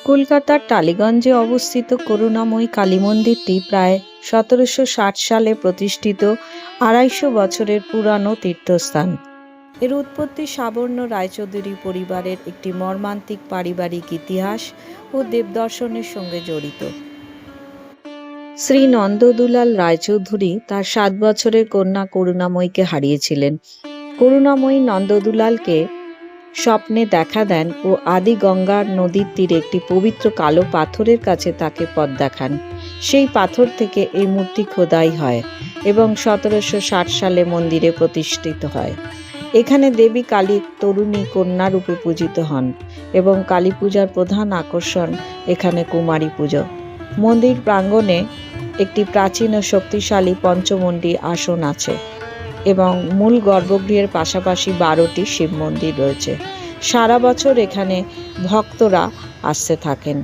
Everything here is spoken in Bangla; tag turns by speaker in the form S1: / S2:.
S1: কলকাতার টালিগঞ্জে অবস্থিত করুণাময়ী কালী মন্দিরটি প্রায় ১৭৬০ সালে প্রতিষ্ঠিত ২৫০ বছরের পুরানো তীর্থস্থান। এর উৎপত্তি সাবর্ণ রায়চৌধুরী পরিবারের একটি মর্মান্তিক পারিবারিক ইতিহাস ও দেবদর্শনের সঙ্গে জড়িত। শ্রী নন্দদুলাল রায়চৌধুরী তার ৭ বছরের কন্যা করুণাময়ীকে হারিয়েছিলেন। করুণাময়ী নন্দদুলালকে স্বপ্নে দেখা দেন ও আদি গঙ্গার নদীর তীরে একটি পবিত্র কালো পাথরের কাছে তাকে পথ দেখান। সেই পাথর থেকে এই মূর্তি খোদাই হয় এবং ১৭৬০ সালে মন্দিরে প্রতিষ্ঠিত হয়। এখানে দেবী কালী তরুণী কন্যা রূপে পূজিত হন এবং কালী পূজার প্রধান আকর্ষণ এখানে কুমারী পুজো। মন্দির প্রাঙ্গণে একটি প্রাচীন ও শক্তিশালী পঞ্চমন্ডি আসন আছে এবং মূল গর্ভগৃহের পাশাপাশি ১২টি শিব মন্দির রয়েছে। সারা বছর এখানে ভক্তরা আসতে থাকেন।